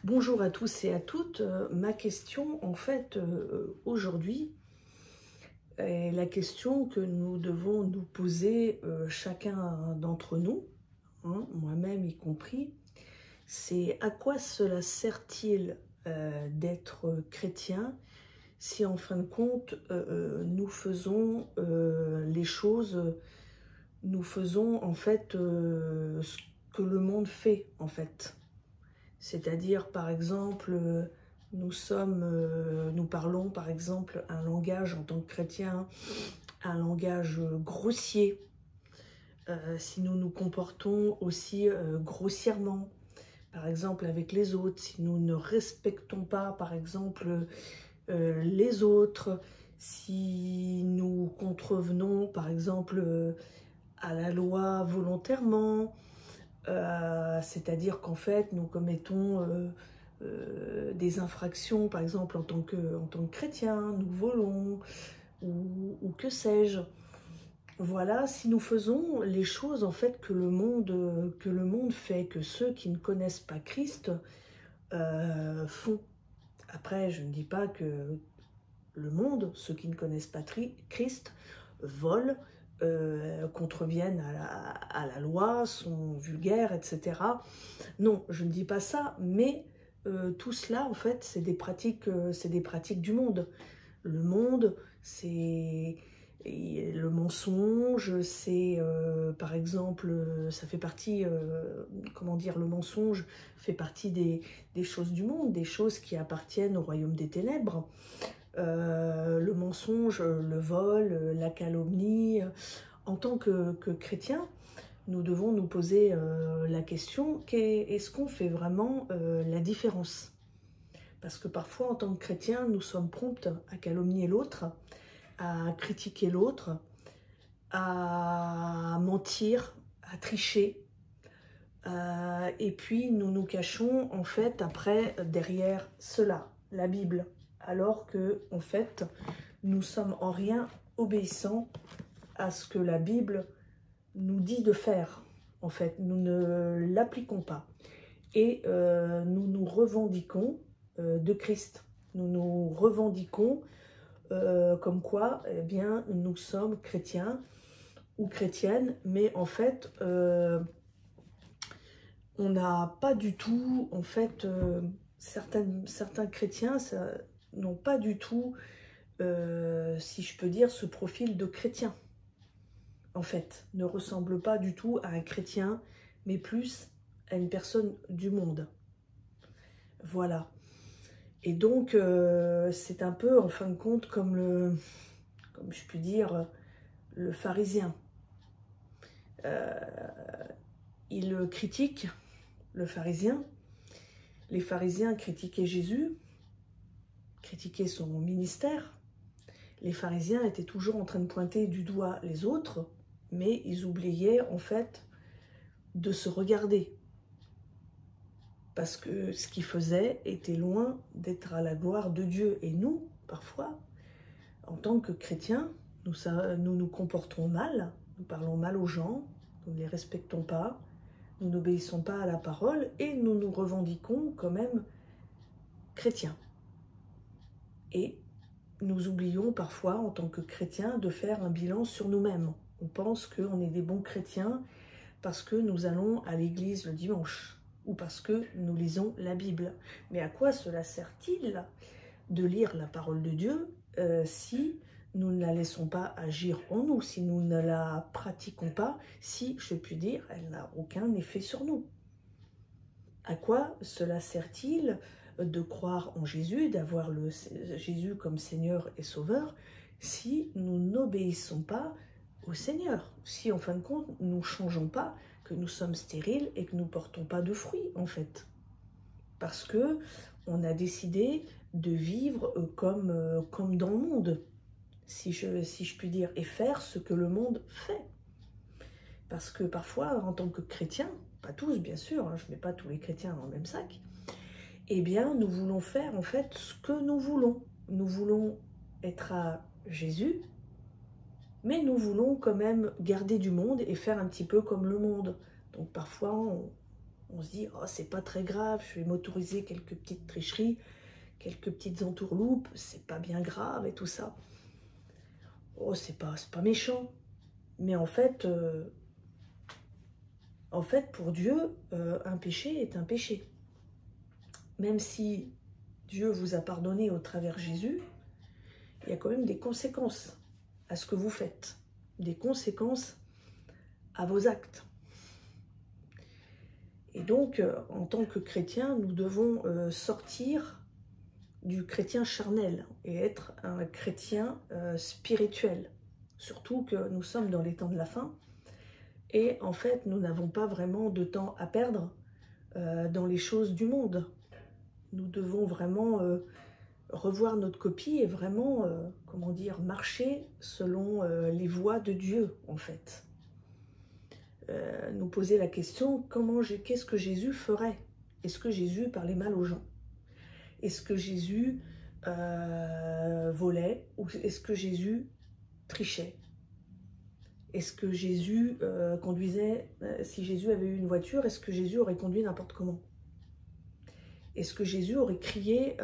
Bonjour à tous et à toutes. Ma question, en fait, aujourd'hui, est la question que nous devons nous poser chacun d'entre nous, hein, moi-même y compris, c'est à quoi cela sert-il d'être chrétien si en fin de compte nous faisons les choses, nous faisons en fait ce que le monde fait en fait. C'est-à-dire, par exemple, nous parlons, par exemple, un langage en tant que chrétien, un langage grossier. Si nous nous comportons aussi grossièrement, par exemple, avec les autres, si nous ne respectons pas, par exemple, les autres, si nous contrevenons, par exemple, à la loi volontairement, c'est-à-dire qu'en fait, nous commettons des infractions, par exemple, en tant que chrétien, nous volons, ou que sais-je. Voilà, si nous faisons les choses, en fait, que le monde fait, que ceux qui ne connaissent pas Christ font. Après, je ne dis pas que le monde, ceux qui ne connaissent pas Christ, volent, contreviennent à la loi, sont vulgaires, etc. Non, je ne dis pas ça, mais tout cela, en fait, c'est des pratiques du monde. Le monde, c'est le mensonge, c'est par exemple, ça fait partie, comment dire, le mensonge fait partie des choses du monde, des choses qui appartiennent au royaume des ténèbres. Le mensonge, le vol, la calomnie. En tant que chrétien, nous devons nous poser la question, est-ce qu'on fait vraiment la différence? Parce que parfois, en tant que chrétien, nous sommes prompts à calomnier l'autre, à critiquer l'autre, à mentir, à tricher. Et puis, nous nous cachons, en fait, après, derrière cela, la Bible. Alors que, en fait, nous sommes en rien obéissants à ce que la Bible nous dit de faire. En fait, nous ne l'appliquons pas. Et nous nous revendiquons de Christ. Nous nous revendiquons comme quoi, eh bien, nous sommes chrétiens ou chrétiennes, mais en fait, on n'a pas du tout, en fait, certains chrétiens n'ont pas du tout, si je peux dire, ce profil de chrétien. En fait, ne ressemble pas du tout à un chrétien, mais plus à une personne du monde. Voilà. Et donc, c'est un peu, en fin de compte, comme je puis dire, le pharisien. Il critique le pharisien. Les pharisiens critiquaient Jésus, critiquaient son ministère. Les pharisiens étaient toujours en train de pointer du doigt les autres, mais ils oubliaient en fait de se regarder. Parce que ce qu'ils faisaient était loin d'être à la gloire de Dieu. Et nous, parfois, en tant que chrétiens, nous nous comportons mal, nous parlons mal aux gens, nous ne les respectons pas, nous n'obéissons pas à la parole et nous nous revendiquons quand même chrétiens. Et nous oublions parfois, en tant que chrétiens, de faire un bilan sur nous-mêmes. On pense qu'on est des bons chrétiens parce que nous allons à l'église le dimanche ou parce que nous lisons la Bible. Mais à quoi cela sert-il de lire la parole de Dieu si nous ne la laissons pas agir en nous, si nous ne la pratiquons pas, si, je puis dire, elle n'a aucun effet sur nous? À quoi cela sert-il de croire en Jésus, d'avoir Jésus comme Seigneur et Sauveur, si nous n'obéissons pas au Seigneur, si en fin de compte nous ne changeons pas, que nous sommes stériles et que nous ne portons pas de fruits en fait? Parce que on a décidé de vivre comme dans le monde, si je puis dire, et faire ce que le monde fait. Parce que parfois, en tant que chrétien, pas tous bien sûr, hein, je ne mets pas tous les chrétiens dans le même sac, eh bien nous voulons faire en fait ce que nous voulons. Nous voulons être à Jésus, mais nous voulons quand même garder du monde et faire un petit peu comme le monde. Donc parfois On se dit, oh, c'est pas très grave, je vais m'autoriser quelques petites tricheries, quelques petites entourloupes, c'est pas bien grave et tout ça. Oh, c'est pas méchant. Mais en fait, pour Dieu, un péché est un péché. Même si Dieu vous a pardonné au travers Jésus, il y a quand même des conséquences à ce que vous faites, des conséquences à vos actes. Et donc, en tant que chrétien, nous devons sortir du chrétien charnel et être un chrétien spirituel. Surtout que nous sommes dans les temps de la fin et en fait, nous n'avons pas vraiment de temps à perdre dans les choses du monde. Nous devons vraiment revoir notre copie et vraiment, comment dire, marcher selon les voies de Dieu, en fait. Nous poser la question, qu'est-ce que Jésus ferait? Est-ce que Jésus parlait mal aux gens? Est-ce que Jésus volait? Ou est-ce que Jésus trichait? Est-ce que Jésus conduisait, si Jésus avait eu une voiture, est-ce que Jésus aurait conduit n'importe comment? Est-ce que Jésus aurait crié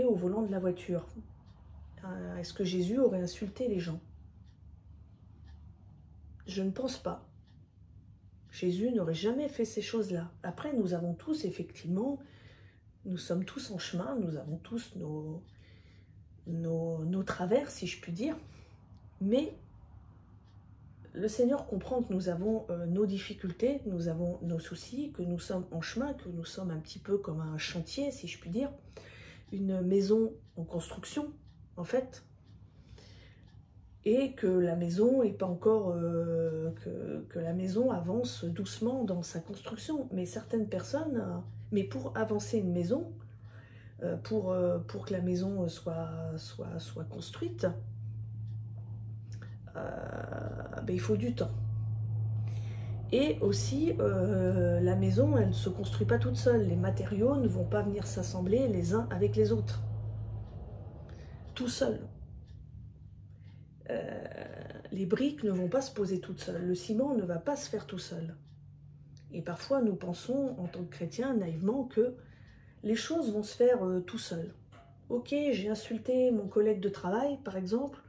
au volant de la voiture? Est-ce que Jésus aurait insulté les gens? Je ne pense pas. Jésus n'aurait jamais fait ces choses-là. Après, nous avons tous, effectivement, nous sommes tous en chemin, nous avons tous nos travers, si je puis dire, mais le Seigneur comprend que nous avons nos difficultés, nous avons nos soucis, que nous sommes en chemin, que nous sommes un petit peu comme un chantier, si je puis dire, une maison en construction, en fait, et que la maison est pas encore, que la maison avance doucement dans sa construction. Mais certaines personnes, mais pour avancer une maison, pour que la maison soit construite, il faut du temps. Et aussi, la maison, elle ne se construit pas toute seule. Les matériaux ne vont pas venir s'assembler les uns avec les autres. Tout seul. Les briques ne vont pas se poser toutes seules. Le ciment ne va pas se faire tout seul. Et parfois, nous pensons, en tant que chrétiens, naïvement, que les choses vont se faire tout seul. Ok, j'ai insulté mon collègue de travail, par exemple.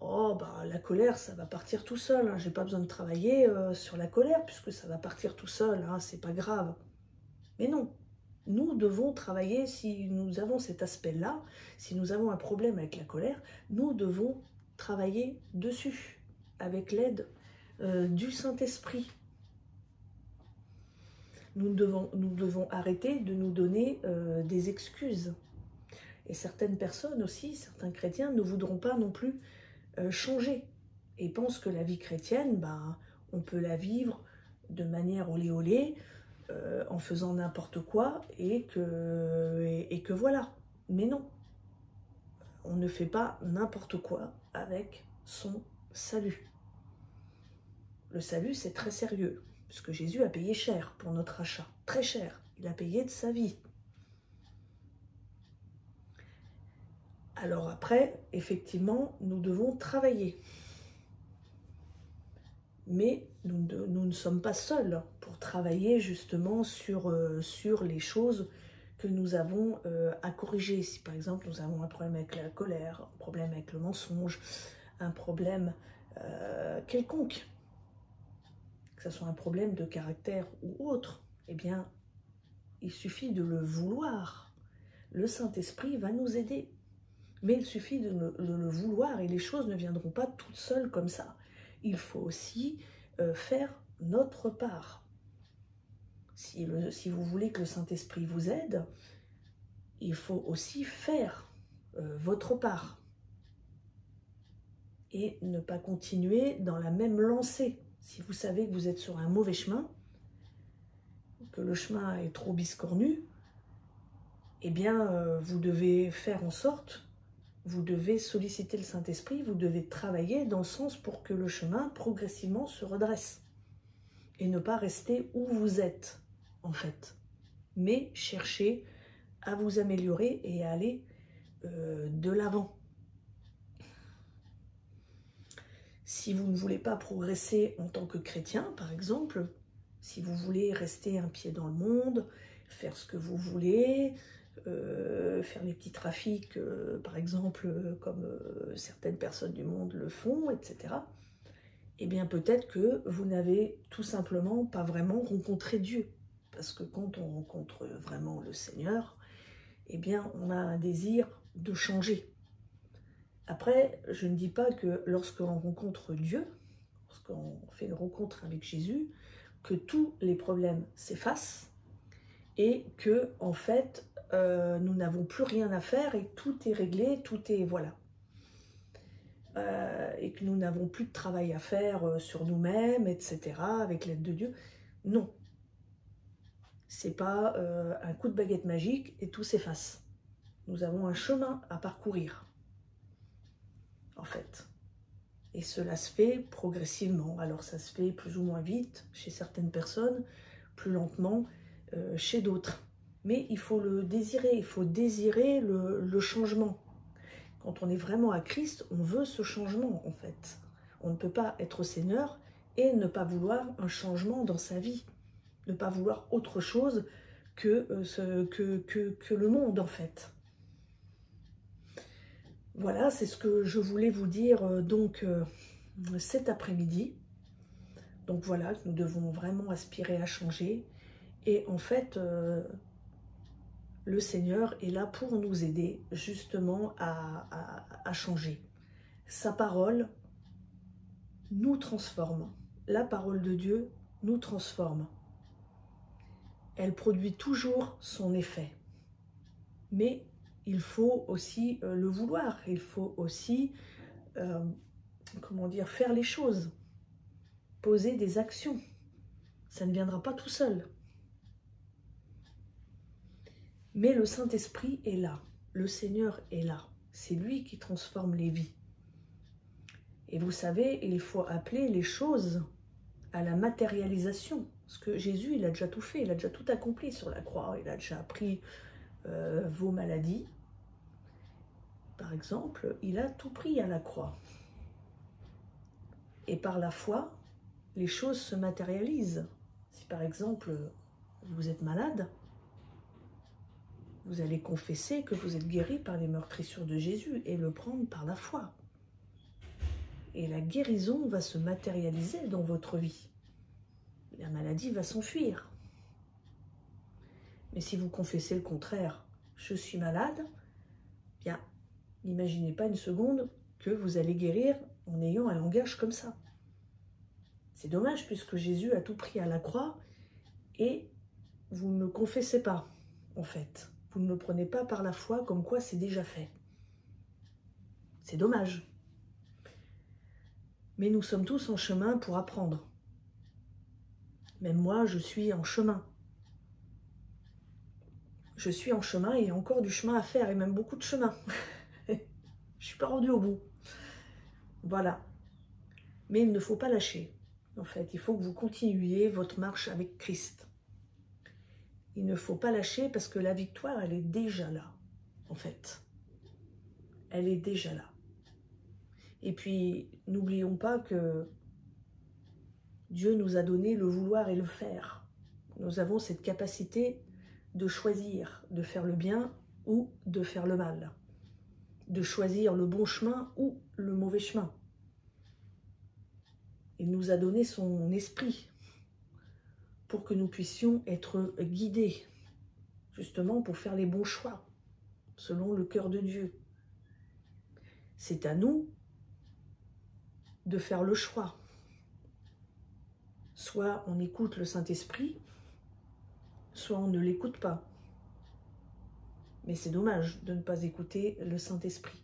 Oh, bah, la colère, ça va partir tout seul. Hein. J'ai pas besoin de travailler sur la colère, puisque ça va partir tout seul. Hein. C'est pas grave. Mais non. Nous devons travailler, si nous avons cet aspect-là, si nous avons un problème avec la colère, nous devons travailler dessus, avec l'aide du Saint-Esprit. Nous devons arrêter de nous donner des excuses. Et certaines personnes aussi, certains chrétiens, ne voudront pas non plus changer et pensent que la vie chrétienne, on peut la vivre de manière olé olé, en faisant n'importe quoi et que voilà. Mais non, on ne fait pas n'importe quoi avec son salut. Le salut, c'est très sérieux, puisque Jésus a payé cher pour notre achat, très cher. Il a payé de sa vie. Alors après, effectivement, nous devons travailler. Mais nous ne sommes pas seuls pour travailler justement sur les choses que nous avons à corriger. Si par exemple nous avons un problème avec la colère, un problème avec le mensonge, un problème quelconque, que ce soit un problème de caractère ou autre, eh bien, il suffit de le vouloir. Le Saint-Esprit va nous aider. Mais il suffit de le vouloir et les choses ne viendront pas toutes seules comme ça. Il faut aussi faire notre part. Si vous voulez que le Saint-Esprit vous aide, il faut aussi faire votre part. Et ne pas continuer dans la même lancée. Si vous savez que vous êtes sur un mauvais chemin, que le chemin est trop biscornu, eh bien, vous devez faire en sorte, vous devez solliciter le Saint-Esprit, vous devez travailler dans le sens pour que le chemin progressivement se redresse. Et ne pas rester où vous êtes, en fait. Mais chercher à vous améliorer et à aller de l'avant. Si vous ne voulez pas progresser en tant que chrétien, par exemple, Si vous voulez rester un pied dans le monde, faire ce que vous voulez, faire les petits trafics, par exemple, comme certaines personnes du monde le font, etc., eh bien peut-être que vous n'avez tout simplement pas vraiment rencontré Dieu. Parce que quand on rencontre vraiment le Seigneur, eh bien on a un désir de changer. Après, je ne dis pas que lorsqu'on rencontre Dieu, lorsqu'on fait une rencontre avec Jésus, que tous les problèmes s'effacent et que, en fait, nous n'avons plus rien à faire et tout est réglé, tout est, voilà. Et que nous n'avons plus de travail à faire sur nous-mêmes, etc., avec l'aide de Dieu. Non. C'est pas un coup de baguette magique et tout s'efface. Nous avons un chemin à parcourir, en fait. Et cela se fait progressivement. Alors ça se fait plus ou moins vite chez certaines personnes, plus lentement chez d'autres. Mais il faut le désirer, il faut désirer le changement. Quand on est vraiment à Christ, on veut ce changement en fait. On ne peut pas être au Seigneur et ne pas vouloir un changement dans sa vie. Ne pas vouloir autre chose que le monde en fait. Voilà, c'est ce que je voulais vous dire donc cet après-midi. Donc voilà, nous devons vraiment aspirer à changer. Et en fait, le Seigneur est là pour nous aider justement à changer. Sa parole nous transforme. La parole de Dieu nous transforme. Elle produit toujours son effet. Mais il faut aussi le vouloir. Il faut aussi, comment dire, faire les choses. Poser des actions. Ça ne viendra pas tout seul. Mais le Saint-Esprit est là, le Seigneur est là. C'est lui qui transforme les vies. Et vous savez, il faut appeler les choses à la matérialisation. Parce que Jésus, il a déjà tout fait, il a déjà tout accompli sur la croix. Il a déjà pris vos maladies. Par exemple, il a tout pris à la croix. Et par la foi, les choses se matérialisent. Si par exemple, vous êtes malade, vous allez confesser que vous êtes guéri par les meurtrissures de Jésus et le prendre par la foi. Et la guérison va se matérialiser dans votre vie. La maladie va s'enfuir. Mais si vous confessez le contraire, je suis malade, bien, n'imaginez pas une seconde que vous allez guérir en ayant un langage comme ça. C'est dommage puisque Jésus a tout pris à la croix et vous ne le confessez pas, en fait. Vous ne le prenez pas par la foi comme quoi c'est déjà fait. C'est dommage. Mais nous sommes tous en chemin pour apprendre. Même moi, je suis en chemin. Je suis en chemin et il y a encore du chemin à faire et même beaucoup de chemin. Je ne suis pas rendue au bout. Voilà. Mais il ne faut pas lâcher. En fait, il faut que vous continuiez votre marche avec Christ. Il ne faut pas lâcher parce que la victoire, elle est déjà là, en fait. Elle est déjà là. Et puis, n'oublions pas que Dieu nous a donné le vouloir et le faire. Nous avons cette capacité de choisir, de faire le bien ou de faire le mal. De choisir le bon chemin ou le mauvais chemin. Il nous a donné son esprit pour que nous puissions être guidés, justement pour faire les bons choix, selon le cœur de Dieu. C'est à nous de faire le choix. Soit on écoute le Saint-Esprit, soit on ne l'écoute pas. Mais c'est dommage de ne pas écouter le Saint-Esprit.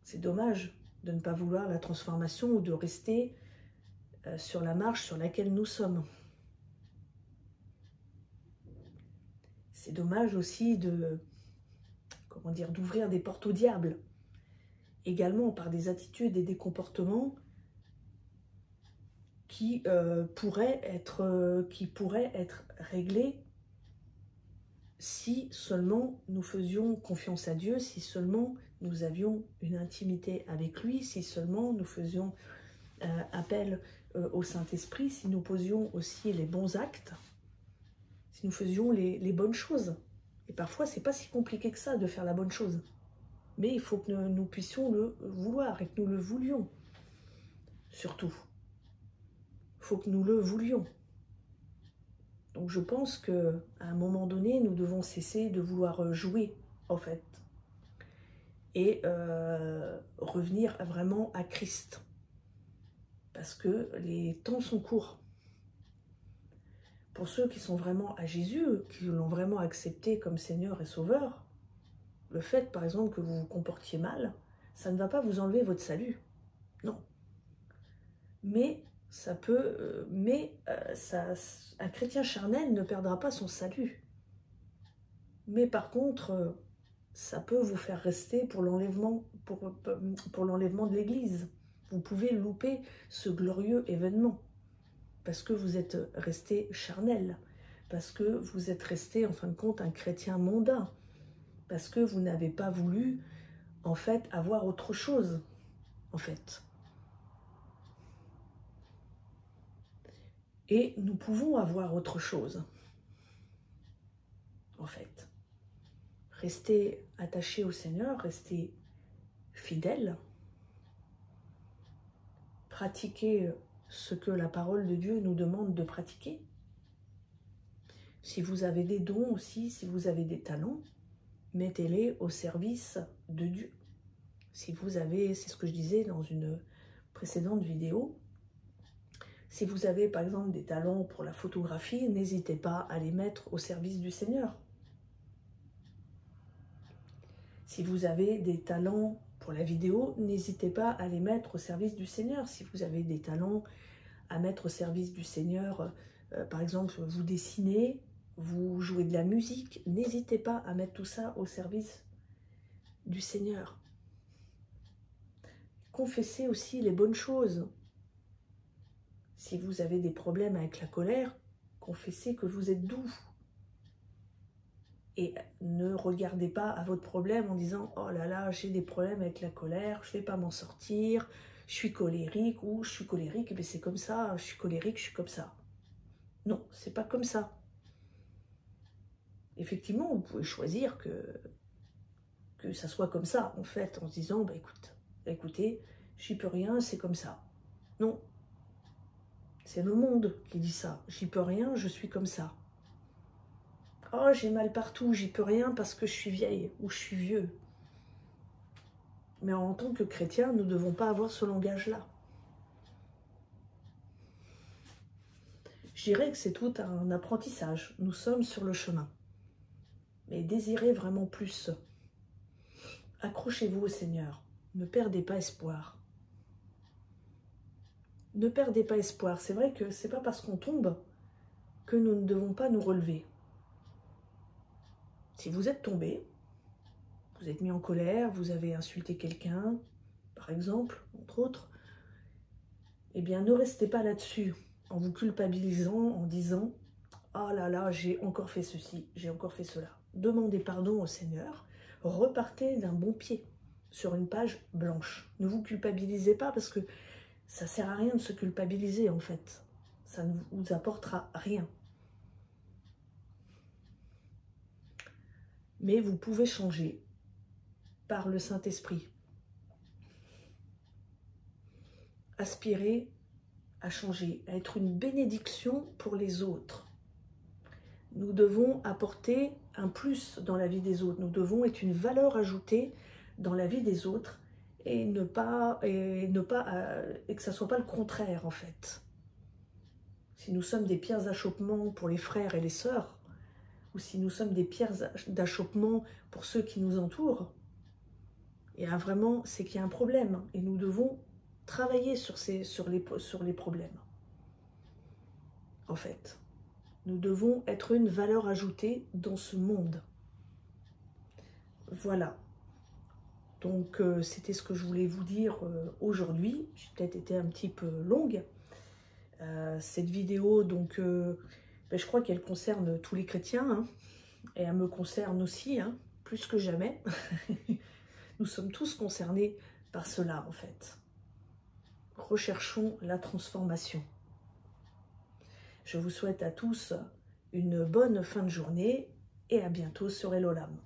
C'est dommage de ne pas vouloir la transformation ou de rester sur la marche sur laquelle nous sommes. C'est dommage aussi de, comment dire, d'ouvrir des portes au diable. Également par des attitudes et des comportements qui pourraient être réglés si seulement nous faisions confiance à Dieu, si seulement nous avions une intimité avec lui, si seulement nous faisions appel au Saint-Esprit, si nous posions aussi les bons actes, si nous faisions les bonnes choses. Et parfois, c'est pas si compliqué que ça de faire la bonne chose. Mais il faut que nous puissions le vouloir et que nous le voulions. Surtout. Il faut que nous le voulions. Donc je pense qu'à un moment donné, nous devons cesser de vouloir jouer, en fait. Et revenir vraiment à Christ. Parce que les temps sont courts. Pour ceux qui sont vraiment à Jésus, qui l'ont vraiment accepté comme Seigneur et Sauveur, le fait, par exemple, que vous vous comportiez mal, ça ne va pas vous enlever votre salut. Non. Mais ça peut, un chrétien charnel ne perdra pas son salut. Mais par contre, ça peut vous faire rester pour l'enlèvement de l'Église. Vous pouvez louper ce glorieux événement parce que vous êtes resté charnel, parce que vous êtes resté en fin de compte un chrétien mondain, parce que vous n'avez pas voulu en fait avoir autre chose, en fait. Et nous pouvons avoir autre chose, en fait. Rester attaché au Seigneur, rester fidèle, pratiquer ce que la parole de Dieu nous demande de pratiquer. Si vous avez des dons aussi, si vous avez des talents, mettez-les au service de Dieu. Si vous avez, c'est ce que je disais dans une précédente vidéo, si vous avez par exemple des talents pour la photographie, n'hésitez pas à les mettre au service du Seigneur. Si vous avez des talents pour la vidéo, n'hésitez pas à les mettre au service du Seigneur. Si vous avez des talents à mettre au service du Seigneur, par exemple, vous dessinez, vous jouez de la musique, n'hésitez pas à mettre tout ça au service du Seigneur. Confessez aussi les bonnes choses. Si vous avez des problèmes avec la colère, confessez que vous êtes doux. Et ne regardez pas à votre problème en disant « Oh là là, j'ai des problèmes avec la colère, je ne vais pas m'en sortir, je suis colérique » ou « Je suis colérique, mais c'est comme ça, je suis colérique, je suis comme ça. » Non, c'est pas comme ça. Effectivement, vous pouvez choisir que ça soit comme ça, en fait, en se disant bah, « Écoutez, j'y peux rien, c'est comme ça. » Non, c'est le monde qui dit ça. « J'y peux rien, je suis comme ça. » Oh, j'ai mal partout, j'y peux rien parce que je suis vieille ou je suis vieux. Mais en tant que chrétien, nous ne devons pas avoir ce langage-là. Je dirais que c'est tout un apprentissage. Nous sommes sur le chemin. Mais désirez vraiment plus. Accrochez-vous au Seigneur. Ne perdez pas espoir. Ne perdez pas espoir. C'est vrai que ce n'est pas parce qu'on tombe que nous ne devons pas nous relever. Si vous êtes tombé, vous êtes mis en colère, vous avez insulté quelqu'un, par exemple, entre autres, eh bien ne restez pas là-dessus en vous culpabilisant, en disant « Ah là là, j'ai encore fait ceci, j'ai encore fait cela ». Demandez pardon au Seigneur, repartez d'un bon pied sur une page blanche. Ne vous culpabilisez pas parce que ça ne sert à rien de se culpabiliser en fait. Ça ne vous apportera rien. Mais vous pouvez changer par le Saint-Esprit. Aspirez à changer, à être une bénédiction pour les autres. Nous devons apporter un plus dans la vie des autres. Nous devons être une valeur ajoutée dans la vie des autres et que ça ne soit pas le contraire en fait. Si nous sommes des pierres d'achoppement pour les frères et les sœurs, ou si nous sommes des pierres d'achoppement pour ceux qui nous entourent, et vraiment, c'est qu'il y a un problème et nous devons travailler sur les problèmes. En fait, nous devons être une valeur ajoutée dans ce monde. Voilà. Donc, c'était ce que je voulais vous dire aujourd'hui. J'ai peut-être été un petit peu longue. Cette vidéo, donc, je crois qu'elle concerne tous les chrétiens, hein, et elle me concerne aussi, hein, plus que jamais. Nous sommes tous concernés par cela, en fait. recherchons la transformation. Je vous souhaite à tous une bonne fin de journée et à bientôt sur Hello Lam.